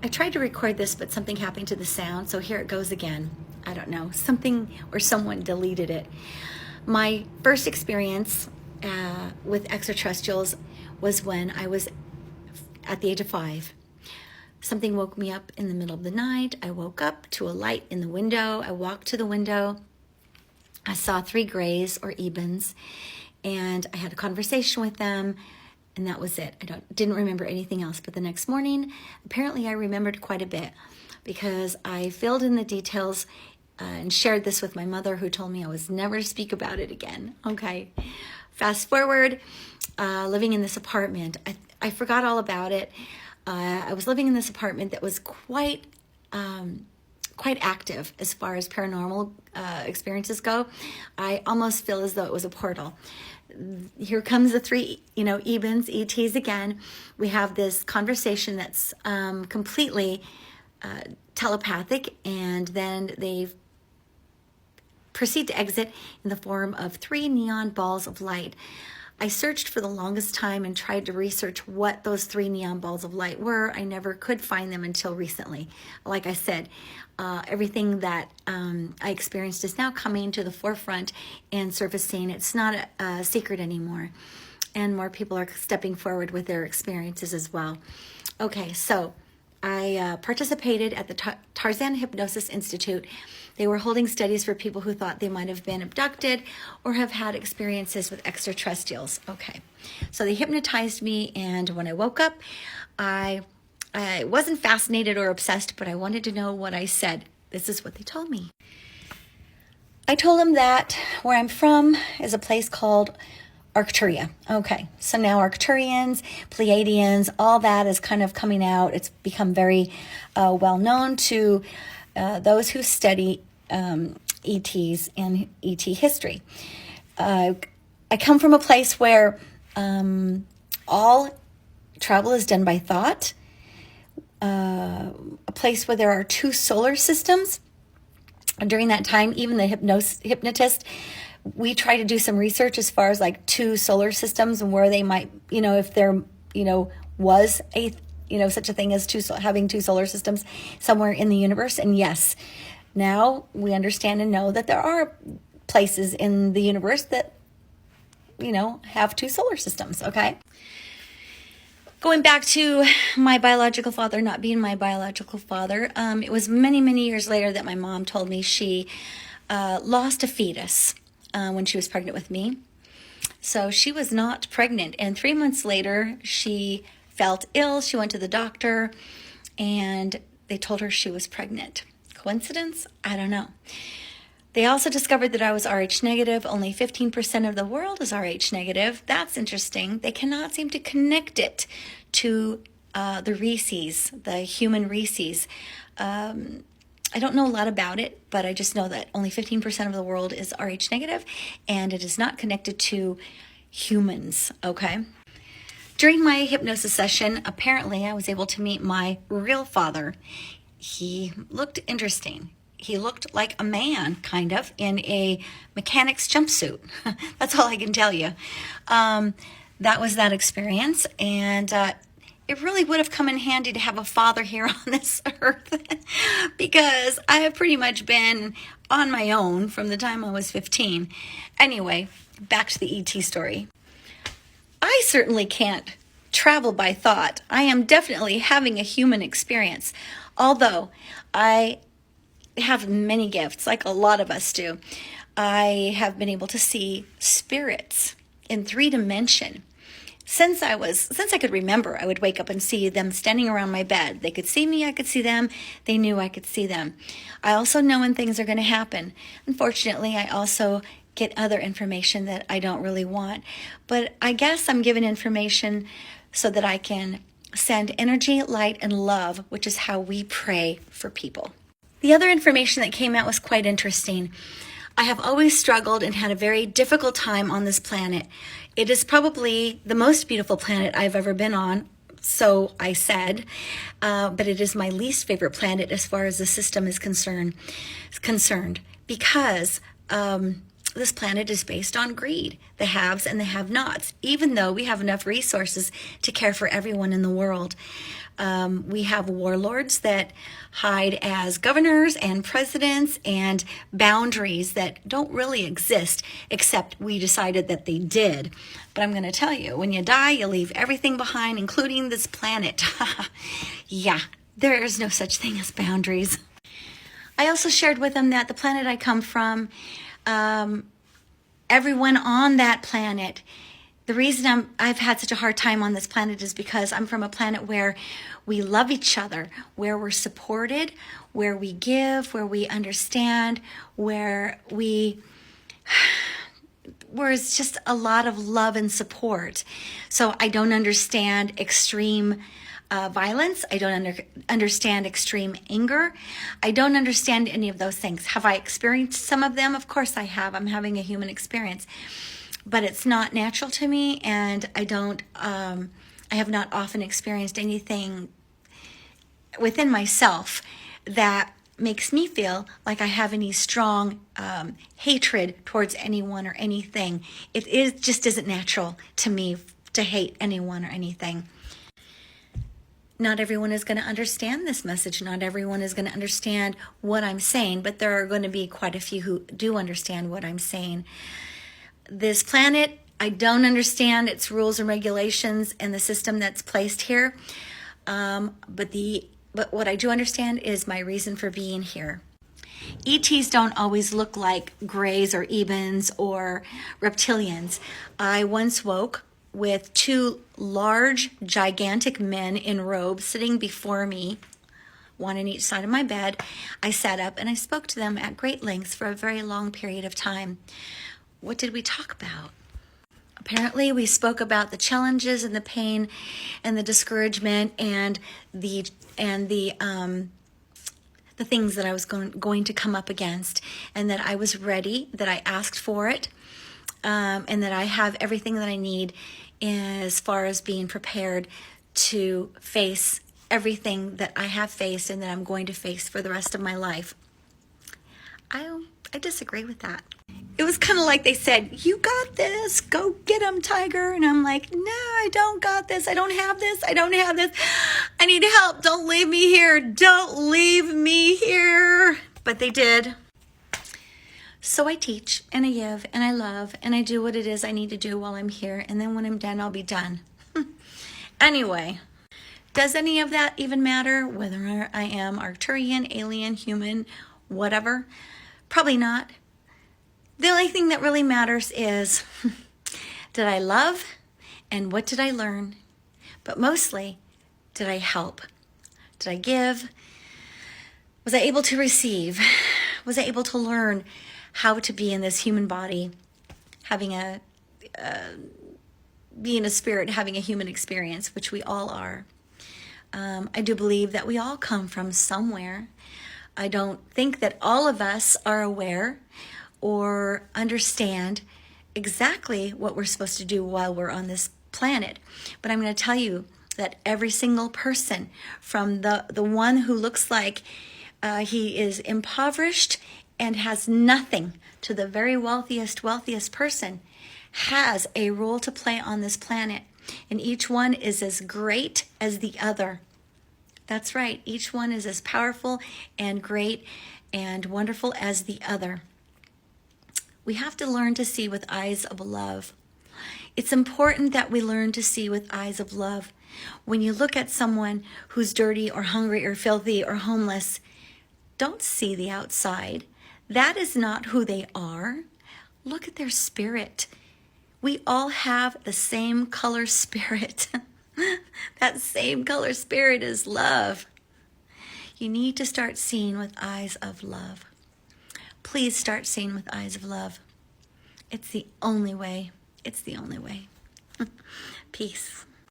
I tried to record this, but something happened to the sound, so here it goes again. I don't know, something or someone deleted it. My first experience with extraterrestrials was when I was at the age of 5. Something woke me up in the middle of the night. I woke up to a light in the window. I walked to the window. I saw 3 grays or ebens, and I had a conversation with them, and that was it. I didn't remember anything else. But the next morning, apparently I remembered quite a bit, because I filled in the details and shared this with my mother, who told me I was never to speak about it again. Okay, fast forward, living in this apartment. I forgot all about it. I was living in this apartment that was quite active as far as paranormal experiences go. I almost feel as though it was a portal. Here comes the 3, ebens, ETs again. We have this conversation that's completely telepathic, and then they proceed to exit in the form of 3 neon balls of light. I searched for the longest time and tried to research what those 3 neon balls of light were. I never could find them until recently. Like I said, everything that I experienced is now coming to the forefront and surfacing. It's not a secret anymore. And more people are stepping forward with their experiences as well. Okay, so I participated at the Tarzan Hypnosis Institute. They were holding studies for people who thought they might have been abducted or have had experiences with extraterrestrials. Okay, so they hypnotized me, and when I woke up, I wasn't fascinated or obsessed, but I wanted to know what I said. This is what they told me. I told them that where I'm from is a place called Arcturia. Okay, so now Arcturians, Pleiadians, all that is kind of coming out. It's become very well known to those who study ETs and ET history. I come from a place where all travel is done by thought, a place where there are 2 solar systems. And during that time, even the hypnotist, we try to do some research as far as like 2 solar systems and where they might, if there, was a, such a thing as having 2 solar systems somewhere in the universe. And yes, now we understand and know that there are places in the universe that, have 2 solar systems. Okay. Going back to my biological father not being my biological father, it was many, many years later that my mom told me she lost a fetus when she was pregnant with me. So she was not pregnant. And 3 months later, she felt ill. She went to the doctor, and they told her she was pregnant. Coincidence? I don't know. They also discovered that I was Rh negative. Only 15% of the world is Rh negative. That's interesting. They cannot seem to connect it to the Rhesus, the human Rhesus. I don't know a lot about it, but I just know that only 15% of the world is Rh negative, and it is not connected to humans, okay? During my hypnosis session, apparently I was able to meet my real father. He looked interesting. He looked like a man, kind of, in a mechanic's jumpsuit. That's all I can tell you. That was that experience, and it really would have come in handy to have a father here on this earth, because I have pretty much been on my own from the time I was 15. Anyway, back to the ET story. I certainly can't travel by thought. I am definitely having a human experience, although I have many gifts, like a lot of us do. I have been able to see spirits in 3 dimension. Since I could remember, I would wake up and see them standing around my bed. They could see me, I could see them. They knew I could see them. I also know when things are going to happen. Unfortunately, I also get other information that I don't really want. But I guess I'm given information so that I can send energy, light, and love, which is how we pray for people. The other information that came out was quite interesting. I have always struggled and had a very difficult time on this planet. It is probably the most beautiful planet I've ever been on, so I said, but it is my least favorite planet as far as the system is concerned, because this planet is based on greed, the haves and the have-nots, even though we have enough resources to care for everyone in the world. We have warlords that hide as governors and presidents and boundaries that don't really exist, except we decided that they did. But I'm going to tell you, when you die, you leave everything behind, including this planet. Yeah, there is no such thing as boundaries. I also shared with them that the planet I come from, everyone on that planet, the reason I've had such a hard time on this planet is because I'm from a planet where we love each other, where we're supported, where we give, where we understand, where it's just a lot of love and support. So I don't understand extreme violence. I don't understand extreme anger. I don't understand any of those things. Have I experienced some of them? Of course I have. I'm having a human experience. But it's not natural to me, and I have not often experienced anything within myself that makes me feel like I have any strong hatred towards anyone or anything. Just isn't natural to me to hate anyone or anything. Not everyone is going to understand this message. Not everyone is going to understand what I'm saying, but there are going to be quite a few who do understand what I'm saying. This planet, I don't understand its rules and regulations and the system that's placed here. But what I do understand is my reason for being here. ETs don't always look like grays or ebens or reptilians. I once woke with two large, gigantic men in robes sitting before me, one on each side of my bed. I sat up and I spoke to them at great lengths for a very long period of time. What did we talk about? Apparently, we spoke about the challenges and the pain and the discouragement and the things that I was going to come up against, and that I was ready, that I asked for it, and that I have everything that I need as far as being prepared to face everything that I have faced and that I'm going to face for the rest of my life. I disagree with that. It was kind of like they said, "You got this, go get him, Tiger." And I'm like, "No, I don't got this. I don't have this. I don't have this. I need help. Don't leave me here. Don't leave me here." But they did. So I teach and I give and I love and I do what it is I need to do while I'm here. And then when I'm done, I'll be done. Anyway, does any of that even matter? Whether I am Arcturian, alien, human, whatever? Probably not. The only thing that really matters is, did I love and what did I learn? But mostly, did I help? Did I give? Was I able to receive? Was I able to learn how to be in this human body, being a spirit, having a human experience, which we all are? I do believe that we all come from somewhere. I don't think that all of us are aware or understand exactly what we're supposed to do while we're on this planet. But I'm going to tell you that every single person, from the one who looks like he is impoverished and has nothing, to the very wealthiest person, has a role to play on this planet. And each one is as great as the other. That's right. Each one is as powerful and great and wonderful as the other. We have to learn to see with eyes of love. It's important that we learn to see with eyes of love. When you look at someone who's dirty or hungry or filthy or homeless, don't see the outside. That is not who they are. Look at their spirit. We all have the same color spirit. That same color spirit is love. You need to start seeing with eyes of love. Please start seeing with eyes of love. It's the only way. It's the only way. Peace.